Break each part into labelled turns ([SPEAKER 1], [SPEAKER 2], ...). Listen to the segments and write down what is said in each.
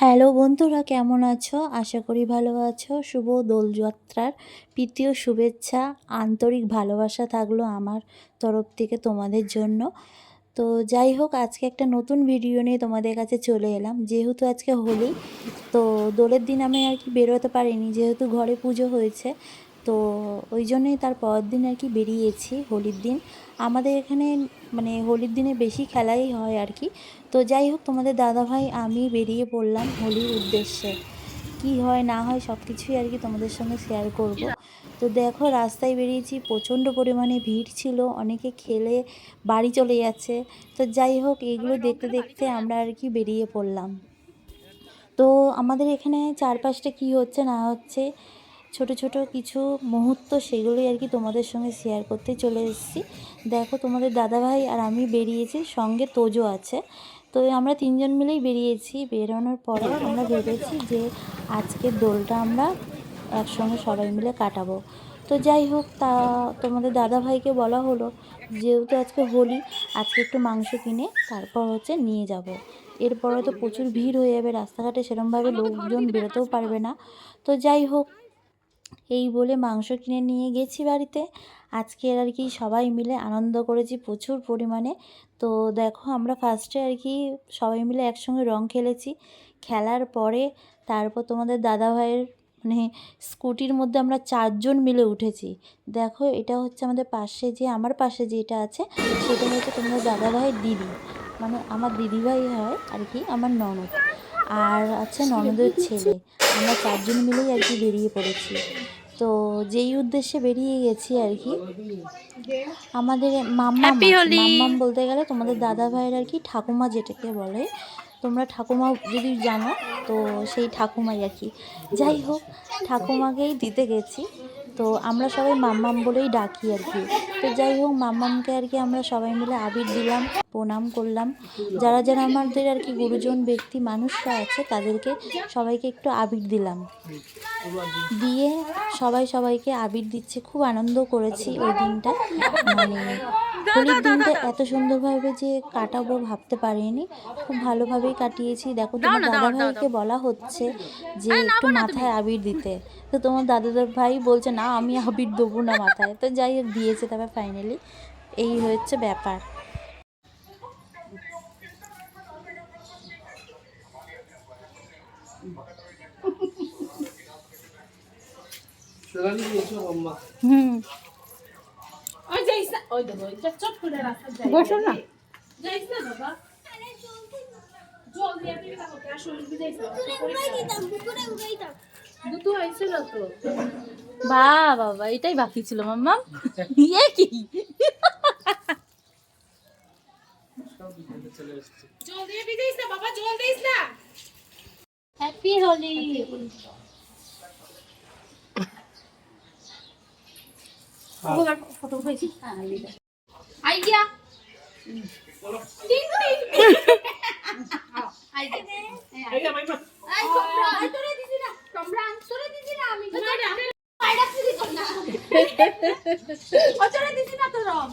[SPEAKER 1] Hello বন্ধুরা, কেমন আছো? আশা করি ভালো আছো। শুভ দোলযাত্রার প্রীতীয় শুভেচ্ছা, আন্তরিক ভালোবাসা থাকলো আমার তরফ থেকে তোমাদের জন্য। তো যাই হোক, আজকে একটা নতুন ভিডিও নিয়ে তোমাদের কাছে চলে এলাম। যেহেতু আজকে হোলি, তো দোলের দিন আমি আর কি বেরোতে পারিনি, যেহেতু ঘরে পুজো হয়েছে। তো ওই জন্যই তার পরের দিন আর কি বেরিয়েছি হোলির দিন। আমাদের এখানে মানে হোলির দিনে বেশি খেলাই হয় আর কি। তো যাই হোক, তোমাদের দাদাভাই আমি বেরিয়ে পড়লাম হোলির উদ্দেশ্যে। কি হয় না হয় সব কিছুই আর কি তোমাদের সঙ্গে শেয়ার করব। তো দেখো, রাস্তায় বেরিয়েছি, প্রচণ্ড পরিমাণে ভিড় ছিল, অনেকে খেলে বাড়ি চলে যাচ্ছে। তো যাই হোক, এইগুলো দেখতে দেখতে আমরা আর কি বেরিয়ে পড়লাম। তো আমাদের এখানে চারপাশটা কি হচ্ছে না হচ্ছে, ছোট ছোট কিছু মুহূর্ত, সেগুলোই আর কি তোমাদের সঙ্গে শেয়ার করতে চলে এসেছি। দেখো, তোমাদের দাদাভাই আর আমি বেরিয়েছি, সঙ্গে তোজো আছে। তো আমরা তিনজন মিলেই বেরিয়েছি। বেরোনোর পরে আমরা ভেবেছি যে আজকের দোলটা আমরা একসঙ্গে সবাই মিলে কাটাবো। তো যাই হোক, তোমাদের দাদাভাইকে বলা হলো, যেহেতু আজকে হোলি, আজকে একটু মাংস কিনে তারপর হচ্ছে নিয়ে যাব। এরপরে তো প্রচুর ভিড় হয়ে যাবে, রাস্তাঘাটে সেরমভাবে লোকজন বেরোতেও পারবে না। তো যাই হোক, এই বলে মাংস কিনে নিয়ে গেছি বাড়িতে। আজকের আর কি সবাই মিলে আনন্দ করেছি প্রচুর পরিমাণে। তো দেখো, আমরা ফার্স্টে আর কি সবাই মিলে একসঙ্গে রং খেলেছি। খেলার পরে তারপর তোমাদের দাদাভাইয়ের মানে স্কুটির মধ্যে আমরা চারজন মিলে উঠেছি। দেখো, এটা হচ্ছে আমাদের পাশে, যে আমার পাশে যেটা আছে সেটা হচ্ছে তোমাদের দাদাভাইয়ের দিদি, মানে আমার দিদিভাই হয় আর কি, আমার ননদ। আর আছে ননদের ছেলে। আমরা চারজন মিলেই আর কি বেরিয়ে পড়েছি। তো যেই উদ্দেশ্যে বেরিয়ে গেছি আর কি, আমাদের মাম্মাম
[SPEAKER 2] হ্যাপি
[SPEAKER 1] আছে।
[SPEAKER 2] হোলি।
[SPEAKER 1] মাম্মাম বলতে গেলে তোমাদের দাদা ভাইয়ের আর কি ঠাকুমা, যেটাকে বলে তোমরা ঠাকুমা যদি জানো, তো সেই ঠাকুমাই আর কি। যাই হোক, ঠাকুমাকেই দিতে গেছি। তো আমরা সবাই মাম্মাম বলেই ডাকি আর কি। তো যাই হোক, মাম্মামকে আর কি আমরা সবাই মিলে আবির দিলাম, প্রণাম করলাম। যারা যারা আমাদের আর কি গুরুজন ব্যক্তি মানুষরা আছে, তাদেরকে সবাইকে একটু আবির দিলাম। দিয়ে সবাই সবাইকে আবির দিচ্ছে। খুব আনন্দ করেছি ওই দিনটা। মানে হোলির দিনটা এত সুন্দরভাবে যে কাটাবো ভাবতে পারিনি। খুব ভালোভাবেই কাটিয়েছি। দেখো,
[SPEAKER 2] দাও
[SPEAKER 1] তোমার
[SPEAKER 2] না, দাও দাও
[SPEAKER 1] দাদাভাইকে
[SPEAKER 2] দাও।
[SPEAKER 1] বলা হচ্ছে যে
[SPEAKER 2] আরে
[SPEAKER 1] একটু
[SPEAKER 2] নাও না তুমি।
[SPEAKER 1] মাথায় আবির দিতে। তো তোমার ভাই বলছে না, আমি আবির দেবো না মাথায়। তো যাই হোক, দিয়েছে তবে ফাইনালি। এই হচ্ছে ব্যাপার। হুম,
[SPEAKER 3] ওই যাইস না, ওই দেখো ওইটা চট করে রাস্তা যাই বসো না, যাইস না বাবা, জল দিয়ে দিবি না ওকে আসলে যাইস না দুটো আইছিল তো
[SPEAKER 2] বাবা, এটাই বাকি ছিল মাম্মা। ইয়ে কি?
[SPEAKER 3] জল দিয়ে দিস না বাবা, জল দিস না।
[SPEAKER 2] হ্যাপি হোলি।
[SPEAKER 3] ওগুলা ফটো উঠাইছি আই গিয়া টিং টিং আই গিয়া এই ভাই মা আই তোরে দিছি না সম্রান, তোরে দিছি না আমি পায়রা দিছি তো না ও তোরে দিছি না তো রং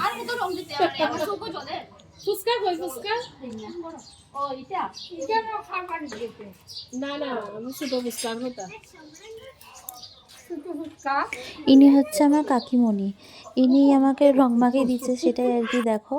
[SPEAKER 3] আর কত রং দিতে আরে আমার চোখ জ্বলে ফুসকা কই ফুসকা ও এটা এটা না খাবার দিতে না না আমি শুধু ফুসকা হতা শুধু ফুসকা
[SPEAKER 1] ইনি হচ্ছে আমার কাকিমণি। ইনি আমাকে রং মাখিয়ে দিচ্ছে, সেটাই আর কি। দেখো,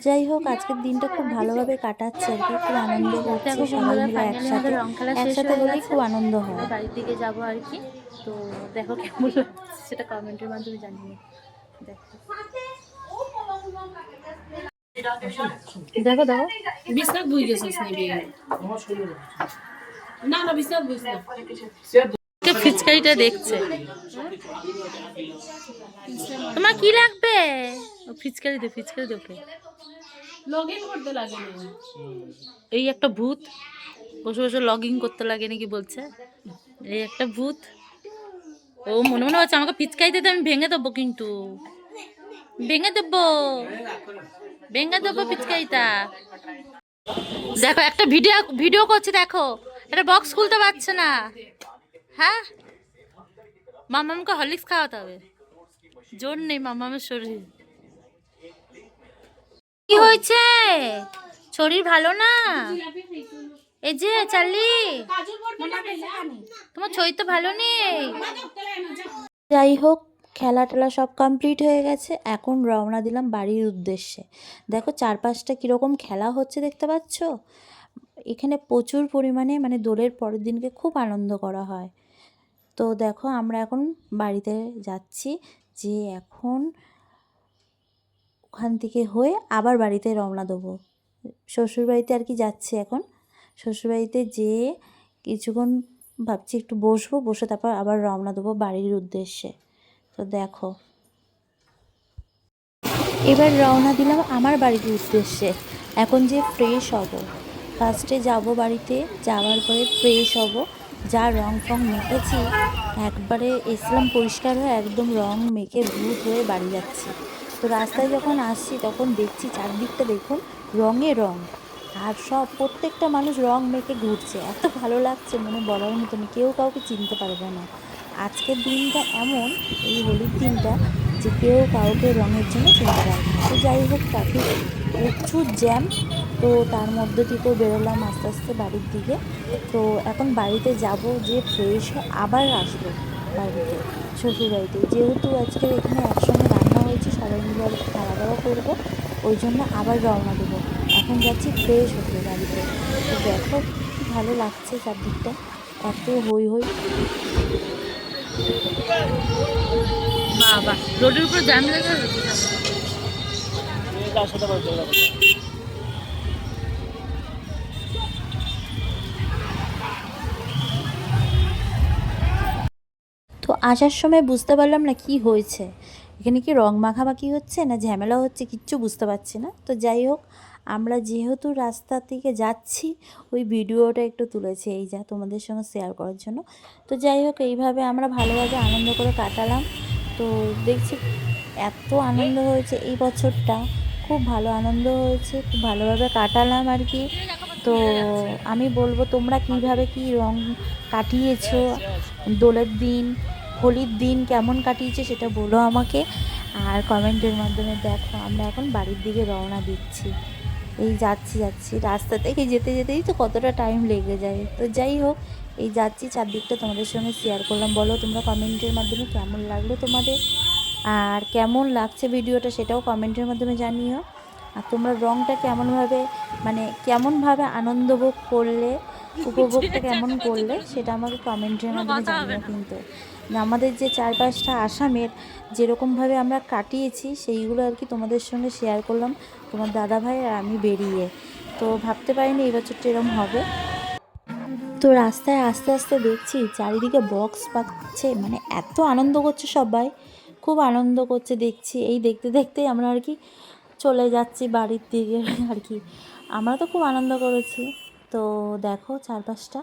[SPEAKER 1] যাই হোক, আজকের দিনটা খুব ভালোভাবে কাটাচ্ছে আর কি। খুব আনন্দ করছি
[SPEAKER 2] দেখো
[SPEAKER 1] সবাই
[SPEAKER 2] বন্ধুরা,
[SPEAKER 1] মিলে
[SPEAKER 2] ফাইনালি আমাদের
[SPEAKER 1] একসাথে।
[SPEAKER 2] রং খেলা শেষ
[SPEAKER 1] একসাথে
[SPEAKER 2] হয়ে
[SPEAKER 1] হলেই
[SPEAKER 2] গেছে।
[SPEAKER 1] খুব আনন্দ
[SPEAKER 2] এবার
[SPEAKER 1] হয়।
[SPEAKER 2] বাড়ির দিকে যাবো আর কি। তো দেখো কেমন লাগছে সেটা কমেন্টের মাধ্যমে জানিয়ে। দেখো দেখো দেখো।
[SPEAKER 3] বিছনাত বই গেছস নাকি না না বিছনাত বইছ না
[SPEAKER 2] ফিচকারিটা দেখছে। তোমার কি লাগবে? ও ফিচকারি দে, ফিচকারি দে ওকে।
[SPEAKER 3] লগ ইন করতে লাগে না
[SPEAKER 2] এই একটা ভূত বসে বসে লগইন করতে লাগে নাকি বলছে। এই একটা ভূত। ও মনে মনে হচ্ছে আমাকে পিচকাই দিতে, আমি ভেঙে দেবো, কিন্তু ভেঙে দেবো, ভেঙে দেবো পিচকাইটা। দেখো, একটা ভিডিও ভিডিও করছে, দেখো এটা বক্স খুলতে পারছে না। হ্যাঁ, মামামকে হরলিক্স খাওয়াতে হবে, জোর নেই মামামের শরীর। কি হয়েছে? শরীর ভালো না? এই যে চার্লি,
[SPEAKER 3] কাজল বলবে না আমি
[SPEAKER 2] তোমার ছবি তো ভালো নেই।
[SPEAKER 1] যাই হোক, খেলা টেলা সব কমপ্লিট হয়ে গেছে, এখন রওনা দিলাম বাড়ির উদ্দেশ্যে। দেখো চারপাশটা কীরকম খেলা হচ্ছে দেখতে পাচ্ছ। এখানে প্রচুর পরিমাণে মানে দোলের পরের দিনকে খুব আনন্দ করা হয়। তো দেখো আমরা এখন বাড়িতে যাচ্ছি, যে এখন ওখান থেকে হয়ে আবার বাড়িতে রওনা দেবো। শ্বশুরবাড়িতে আর কি যাচ্ছি এখন। শ্বশুরবাড়িতে যেয়ে কিছুক্ষণ ভাবছি একটু বসবো, বসে তারপর আবার রওনা দেবো বাড়ির উদ্দেশ্যে। তো দেখো এবার রওনা দিলাম আমার বাড়ির উদ্দেশ্যে। এখন যে ফ্রেশ হব, ফার্স্টে যাব বাড়িতে, যাওয়ার পরে ফ্রেশ হব, যা রং ফং মেখেছি একবারে এসলাম পরিষ্কার হয়ে, একদম রং মেখে ভূত হয়ে বাড়ি যাচ্ছি। তো রাস্তায় যখন আসছি তখন দেখছি চারদিকটা দেখুন রঙে রং, আর সব প্রত্যেকটা মানুষ রং মেখে ঘুরছে, এত ভালো লাগছে মনে বলার মতন, কেউ কাউকে চিনতে পারবে না। আজকের দিনটা এমন, এই হোলির দিনটা, যে কেউ কাউকে রঙের জন্য চিনতে পারবে না। তো যাই হোক, ট্রাফিক প্রচুর জ্যাম, তো তার মধ্যে থেকেও বেরোলাম আস্তে আস্তে বাড়ির দিকে। তো এখন বাড়িতে যাব, যে ফ্রেশ হয়ে আবার আসবো বাড়িতে, শ্বশুরবাড়িতে, যেহেতু আজকের এখানে একসঙ্গে রান্না হয়েছে, সবাই মিলে আর খাওয়া দাওয়া করবো, ওই জন্য আবার রওনা দেবো। এখন যাচ্ছি ফ্রেশ হতে বাড়িতে। তো দেখো কি ভালো লাগছে চারদিকটা, এত হই হই।
[SPEAKER 2] বাবা, রোডের উপর জ্যাম লেগে গেছে।
[SPEAKER 1] তো আসার সময় বুঝতে পারলাম না কি হয়েছে, এখানে কি রং মাখামাখি হচ্ছে না ঝামেলা হচ্ছে, কিচ্ছু বুঝতে পারছি না। তো যাই হোক, আমরা যেহেতু রাস্তা থেকে যাচ্ছি, ওই ভিডিওটা একটু তুলেছি, এই যা তোমাদের সঙ্গে শেয়ার করার জন্য। তো যাই হোক, এইভাবে আমরা ভালোভাবে আনন্দ করে কাটালাম। তো দেখছি এত আনন্দ হয়েছে এই বছরটা, খুব ভালো আনন্দ হয়েছে, খুব ভালোভাবে কাটালাম আর কি। তো আমি বলবো তোমরা কিভাবে কি রং কাটিয়েছো, দোলের দিন, হোলির দিন কেমন কাটিয়েছে সেটা বলো আমাকে, আর কমেন্টের মাধ্যমে। দেখো আমরা এখন বাড়ির দিকে রওনা দিচ্ছি, এই যাচ্ছি রাস্তা থেকে যেতে যেতেই তো কতটা টাইম লেগে যায়। তো যাই হোক, এই যাচ্ছি, চারদিকটা তোমাদের সঙ্গে শেয়ার করলাম। বলো তোমরা কমেন্টের মাধ্যমে কেমন লাগলো তোমাদের, আর কেমন লাগছে ভিডিওটা সেটাও কমেন্টের মাধ্যমে জানিও। আর তোমরা রঙটা কেমনভাবে মানে কেমনভাবে আনন্দ ভোগ করলে, উপভোগটা কেমন করলে সেটা আমাকে কমেন্টের মাধ্যমে জানিও। কিন্তু আমাদের যে চারপাশটা আসামের যেরকমভাবে আমরা কাটিয়েছি সেইগুলো আর কি তোমাদের সঙ্গে শেয়ার করলাম, তোমার দাদাভাই আর আমি বেরিয়ে। তো ভাবতে পারিনি এই বছরটা এরকম হবে। তো রাস্তায় আস্তে আস্তে দেখছি চারিদিকে বক্স বাজছে, মানে এত আনন্দ করছে সবাই, খুব আনন্দ করছে দেখছি। এই দেখতে দেখতেই আমরা আর কি চলে যাচ্ছি বাড়ির দিকে আর কি। আমরা তো খুব আনন্দ করেছি। তো দেখো চারপাশটা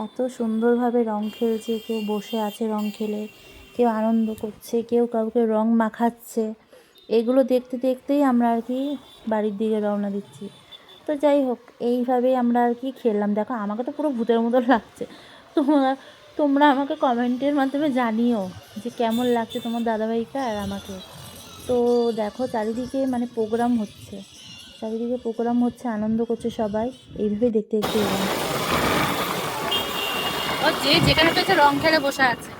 [SPEAKER 1] এত সুন্দরভাবে রং খেলছে, কেউ বসে আছে রং খেলে, কেউ আনন্দ করছে, কেউ কাউকে রং মাখাচ্ছে, এগুলো দেখতে দেখতেই আমরা আর কি বাড়ির দিকে রওনা দিচ্ছি। তো যাই হোক, এইভাবেই আমরা আর কি খেললাম। দেখো আমাকে তো পুরো ভূতের মতো লাগছে। তোমরা তোমরা আমাকে কমেন্টের মাধ্যমে জানিও যে কেমন লাগছে তোমার দাদাভাইকে আর আমাকে। তো দেখো চারিদিকে মানে প্রোগ্রাম হচ্ছে, চারিদিকে প্রোগ্রাম হচ্ছে, আনন্দ করছে সবাই, এইভাবেই দেখতে দেখতে এলাম।
[SPEAKER 2] ও যে যেখানে পেয়েছে রং খেলে বসে আছে।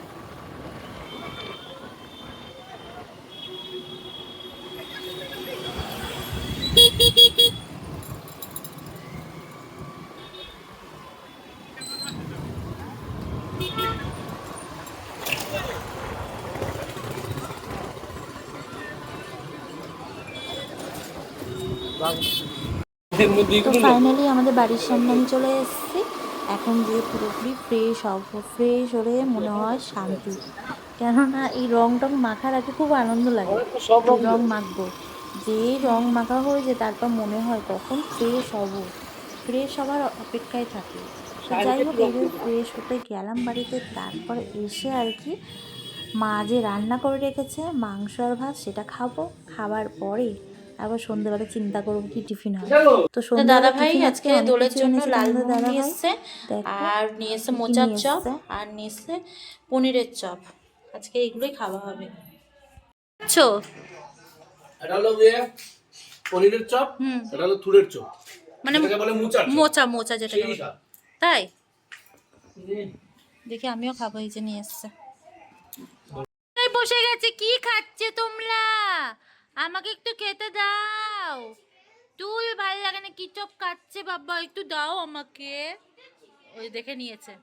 [SPEAKER 1] তো ফাইনালি আমাদের বাড়ির সামনে আমি চলে এসেছি। এখন যে পুরোপুরি ফ্রেশ হব, ফ্রেশ হলে মনে হয় শান্তি, কেননা এই রং টং মাখার আগে খুব আনন্দ লাগে, এই রং মাখবো, যেই রং মাখা হয়েছে তারপর মনে হয় কখন ফ্রেশ হব, ফ্রেশ হওয়ার অপেক্ষায় থাকি। তো যাই হোক, এইভাবে ফ্রেশ হতে গেলাম বাড়িতে, তারপরে এসে আর কি মা যে রান্না করে রেখেছে মাংস আর ভাত সেটা খাবো, খাবার পরে আবার সন্ধ্যেবেলা চিন্তা করবো কি টিফিন হয়। তো
[SPEAKER 2] তো দাদা ভাই
[SPEAKER 1] টিফিন
[SPEAKER 2] আজকে দোলের জন্য লালমোহন
[SPEAKER 1] দাদা
[SPEAKER 2] নিয়ে
[SPEAKER 1] ভাই,
[SPEAKER 2] এসছে,
[SPEAKER 1] দেখো
[SPEAKER 2] আর নিয়ে এসছে
[SPEAKER 1] কি কি
[SPEAKER 2] মোচার
[SPEAKER 1] নিয়ে
[SPEAKER 2] চপ,
[SPEAKER 1] এসছে।
[SPEAKER 2] আর নিয়ে এসছে পনিরের চপ। আজকে এইগুলোই খাওয়া হবে। আচ্ছা।
[SPEAKER 4] এটা হলো গিয়ে পনিরের চপ,
[SPEAKER 2] হুম,
[SPEAKER 4] এটা হলো থুরের চপ,
[SPEAKER 2] মানে
[SPEAKER 4] এটাকে বলে মুচার চপ।
[SPEAKER 2] মোচা মোচা যেটাকে
[SPEAKER 4] সেই
[SPEAKER 2] বলে।
[SPEAKER 4] স্বাদ।
[SPEAKER 2] তাই দেখি আমিও খাবো, এই যে নিয়ে এসছে। এই বসে গেছে, কি খাচ্ছে তোমরা? আমাকে একটু খেতে দাও। তুল ভাল লাগে না, কি চপ খাচ্ছে বাবা, একটু দাও আমাকে। ওই দেখে নিয়েছে,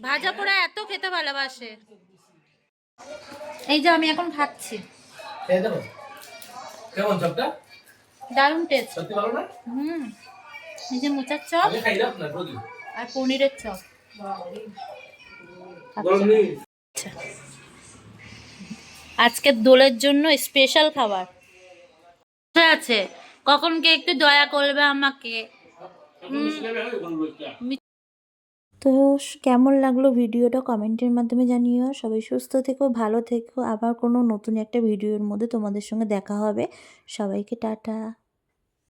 [SPEAKER 2] ভাজা পোড়া এত খেতে ভালোবাসে। এই যে আমি এখন খাচ্ছি,
[SPEAKER 4] খেয়ে দেখো কেমন চপটা,
[SPEAKER 2] দারুণ টেস্ট।
[SPEAKER 4] সত্যি ভালো না?
[SPEAKER 2] এই যে মোচার চপ
[SPEAKER 4] আমি খাই না আপনার প্রতি
[SPEAKER 2] আর পনিরের চপ।
[SPEAKER 4] গরম নেই।
[SPEAKER 2] আজকে দোলের জন্য স্পেশাল খাবার আছে, কখন কে একটু দয়া করবে আমাকে।
[SPEAKER 1] তো কেমন লাগলো ভিডিওটা কমেন্টের মাধ্যমে জানিও। সবাই সুস্থ থেকো, ভালো থেকো। আবার কোনো নতুন একটা ভিডিওর মধ্যে তোমাদের সঙ্গে দেখা হবে। সবাইকে টাটা।